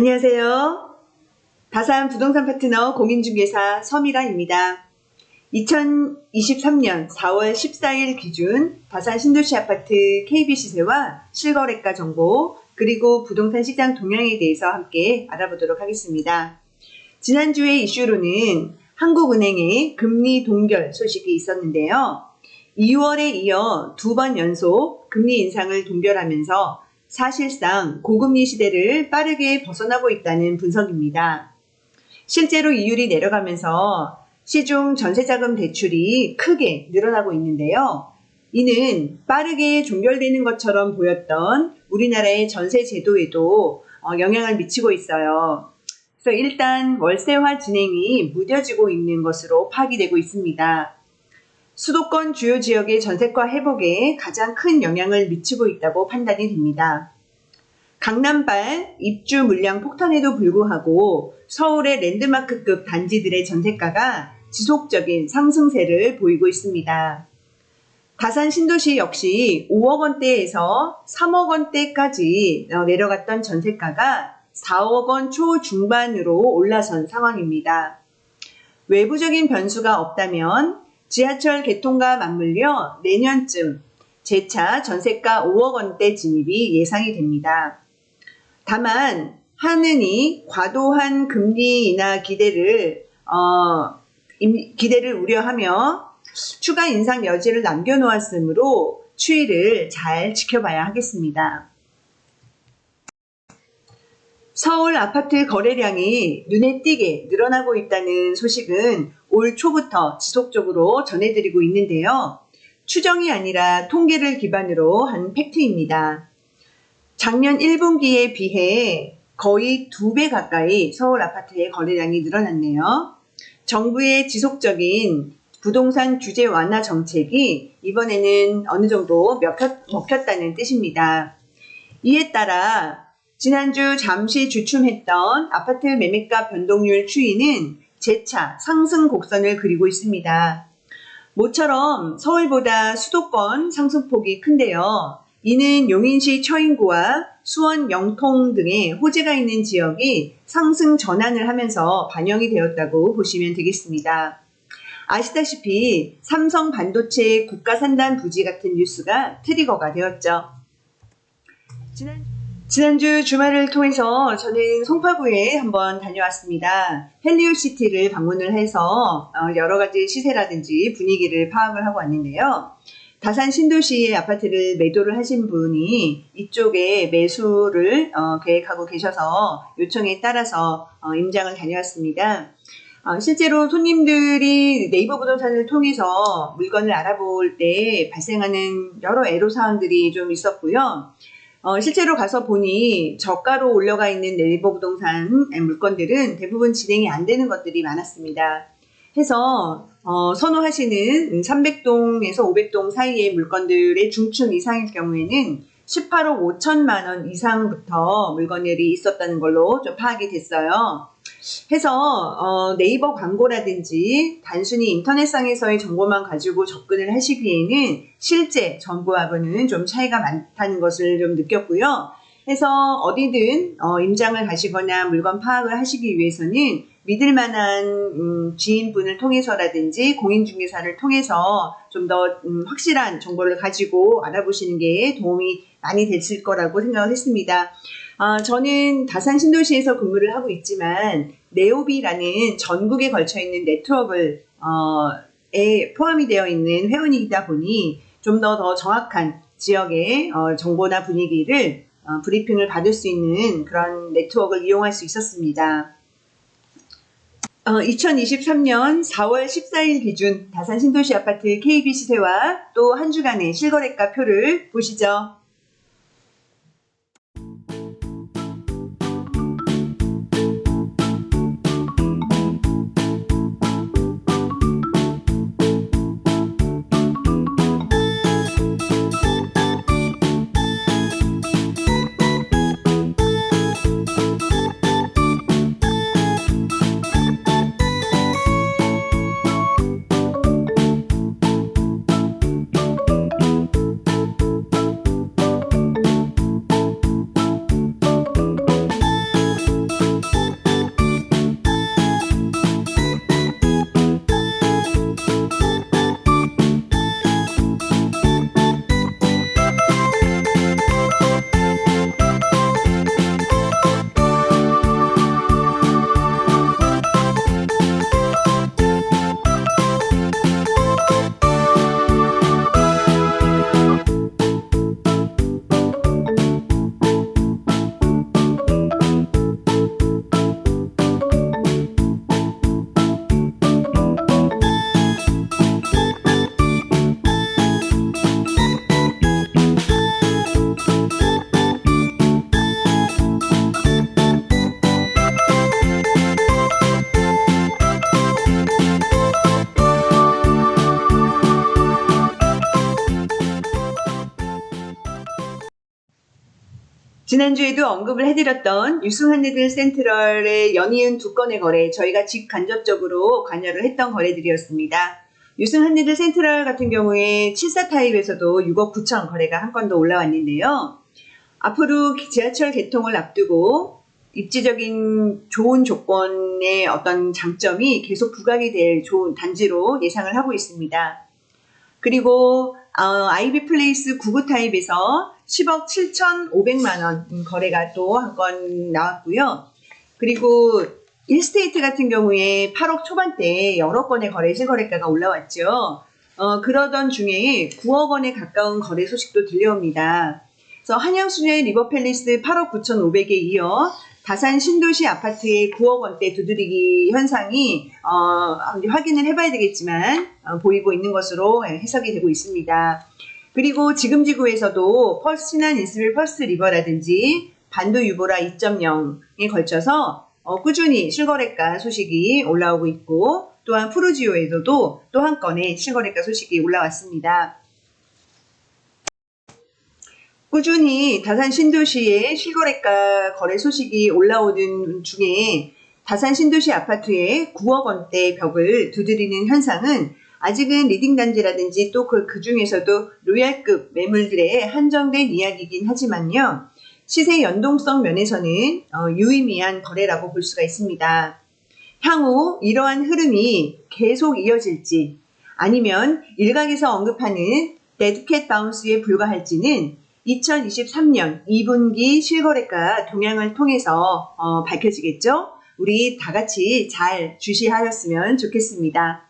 안녕하세요. 다산 부동산 파트너 공인중개사 서미라입니다. 2023년 4월 14일 기준 다산 신도시 아파트 KB 시세와 실거래가 정보 그리고 부동산 시장 동향에 대해서 함께 알아보도록 하겠습니다. 지난주에 이슈로는 한국은행의 금리 동결 소식이 있었는데요. 2월에 이어 두 번 연속 금리 인상을 동결하면서 사실상 고금리 시대를 빠르게 벗어나고 있다는 분석입니다. 실제로 이율이 내려가면서 시중 전세자금 대출이 크게 늘어나고 있는데요. 이는 빠르게 종결되는 것처럼 보였던 우리나라의 전세 제도에도 영향을 미치고 있어요. 그래서 일단 월세화 진행이 무뎌지고 있는 것으로 파악이 되고 있습니다. 수도권 주요 지역의 전세가 회복에 가장 큰 영향을 미치고 있다고 판단이 됩니다. 강남발 입주 물량 폭탄에도 불구하고 서울의 랜드마크급 단지들의 전세가가 지속적인 상승세를 보이고 있습니다. 다산 신도시 역시 5억 원대에서 3억 원대까지 내려갔던 전세가가 4억 원 초중반으로 올라선 상황입니다. 외부적인 변수가 없다면 지하철 개통과 맞물려 내년쯤 재차 전세가 5억 원대 진입이 예상이 됩니다. 다만 한은이 과도한 금리 인하 기대를 우려하며 추가 인상 여지를 남겨놓았으므로 추이를 잘 지켜봐야 하겠습니다. 서울 아파트 거래량이 눈에 띄게 늘어나고 있다는 소식은 올 초부터 지속적으로 전해드리고 있는데요. 추정이 아니라 통계를 기반으로 한 팩트입니다. 작년 1분기에 비해 거의 2배 가까이 서울 아파트의 거래량이 늘어났네요. 정부의 지속적인 부동산 규제 완화 정책이 이번에는 어느 정도 먹혔다는 뜻입니다. 이에 따라 지난주 잠시 주춤했던 아파트 매매가 변동률 추이는 재차 상승 곡선을 그리고 있습니다. 모처럼 서울보다 수도권 상승폭이 큰데요. 이는 용인시 처인구와 수원 영통 등의 호재가 있는 지역이 상승 전환을 하면서 반영이 되었다고 보시면 되겠습니다. 아시다시피 삼성 반도체 국가산단 부지 같은 뉴스가 트리거가 되었죠. 지난주 주말을 통해서 저는 송파구에 한번 다녀왔습니다. 헬리오시티를 방문을 해서 여러 가지 시세라든지 분위기를 파악을 하고 왔는데요. 다산 신도시의 아파트를 매도를 하신 분이 이쪽에 매수를 계획하고 계셔서 요청에 따라서 임장을 다녀왔습니다. 실제로 손님들이 네이버 부동산을 통해서 물건을 알아볼 때 발생하는 여러 애로사항들이 좀 있었고요. 실제로 가서 보니 저가로 올라가 있는 네이버 부동산 물건들은 대부분 진행이 안 되는 것들이 많았습니다. 해서 선호하시는 300동에서 500동 사이의 물건들의 중층 이상일 경우에는 18억 5천만 원 이상부터 물건들이 있었다는 걸로 좀 파악이 됐어요. 해서 네이버 광고라든지 단순히 인터넷상에서의 정보만 가지고 접근을 하시기에는 실제 정보하고는 좀 차이가 많다는 것을 좀 느꼈고요. 해서 어디든 임장을 가시거나 물건 파악을 하시기 위해서는 믿을 만한 지인분을 통해서라든지 공인중개사를 통해서 좀 더 확실한 정보를 가지고 알아보시는 게 도움이 많이 됐을 거라고 생각을 했습니다. 저는 다산 신도시에서 근무를 하고 있지만 네오비라는 전국에 걸쳐 있는 네트워크에 포함이 되어 있는 회원이다 보니 좀 더 정확한 지역의 정보나 분위기를 브리핑을 받을 수 있는 그런 네트워크를 이용할 수 있었습니다. 2023년 4월 14일 기준 다산 신도시 아파트 KB 시세와 또 한 주간의 실거래가 표를 보시죠. 지난주에도 언급을 해드렸던 유승환리들 센트럴의 연이은 2건의 거래, 저희가 직간접적으로 관여를 했던 거래들이었습니다. 유승환리들 센트럴 같은 경우에 74 타입에서도 6억 9천 거래가 한 건 더 올라왔는데요. 앞으로 지하철 개통을 앞두고 입지적인 좋은 조건의 어떤 장점이 계속 부각이 될 좋은 단지로 예상을 하고 있습니다. 그리고 아이비 플레이스 99 타입에서 10억 7,500만 원 거래가 또 한 건 나왔고요. 그리고 1스테이트 같은 경우에 8억 초반대에 여러 건의 실거래가가 올라왔죠. 그러던 중에 9억 원에 가까운 거래 소식도 들려옵니다. 그래서 한양순의 리버팰리스 8억 9,500에 이어 다산 신도시 아파트의 9억 원대 두드리기 현상이 확인을 해봐야 되겠지만 보이고 있는 것으로 해석이 되고 있습니다. 그리고 지금 지구에서도 신한 이스빌 퍼스트 리버라든지 반도 유보라 2.0에 걸쳐서 꾸준히 실거래가 소식이 올라오고 있고, 또한 푸르지오에서도 또 한 건의 실거래가 소식이 올라왔습니다. 꾸준히 다산 신도시의 실거래가 거래 소식이 올라오는 중에 다산 신도시 아파트의 9억 원대 벽을 두드리는 현상은 아직은 리딩 단지라든지 또 그 중에서도 로얄급 매물들의 한정된 이야기이긴 하지만요. 시세 연동성 면에서는 유의미한 거래라고 볼 수가 있습니다. 향후 이러한 흐름이 계속 이어질지 아니면 일각에서 언급하는 데드캣 바운스에 불과할지는 2023년 2분기 실거래가 동향을 통해서 밝혀지겠죠? 우리 다 같이 잘 주시하였으면 좋겠습니다.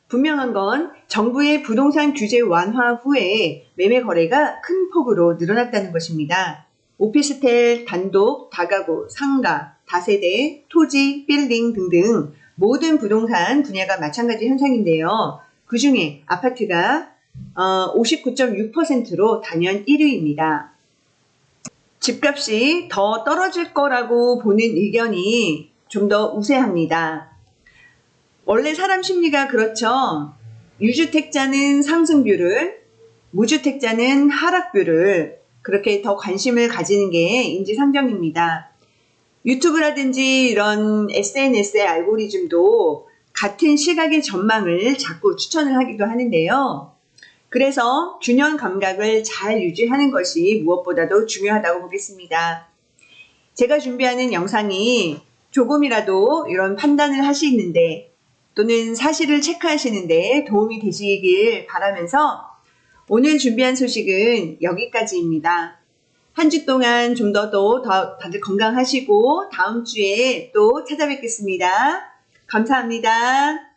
분명한 건 정부의 부동산 규제 완화 후에 매매 거래가 큰 폭으로 늘어났다는 것입니다. 오피스텔, 단독, 다가구, 상가, 다세대, 토지, 빌딩 등등 모든 부동산 분야가 마찬가지 현상인데요. 그 중에 아파트가 59.6%로 단연 1위입니다. 집값이 더 떨어질 거라고 보는 의견이 좀 더 우세합니다. 원래 사람 심리가 그렇죠. 유주택자는 상승뷰를, 무주택자는 하락뷰를 그렇게 더 관심을 가지는 게 인지상정입니다. 유튜브라든지 이런 SNS의 알고리즘도 같은 시각의 전망을 자꾸 추천을 하기도 하는데요. 그래서 균형 감각을 잘 유지하는 것이 무엇보다도 중요하다고 보겠습니다. 제가 준비하는 영상이 조금이라도 이런 판단을 하시는데 또는 사실을 체크하시는데 도움이 되시길 바라면서 오늘 준비한 소식은 여기까지입니다. 한 주 동안 좀 더 다들 건강하시고 다음 주에 또 찾아뵙겠습니다. 감사합니다.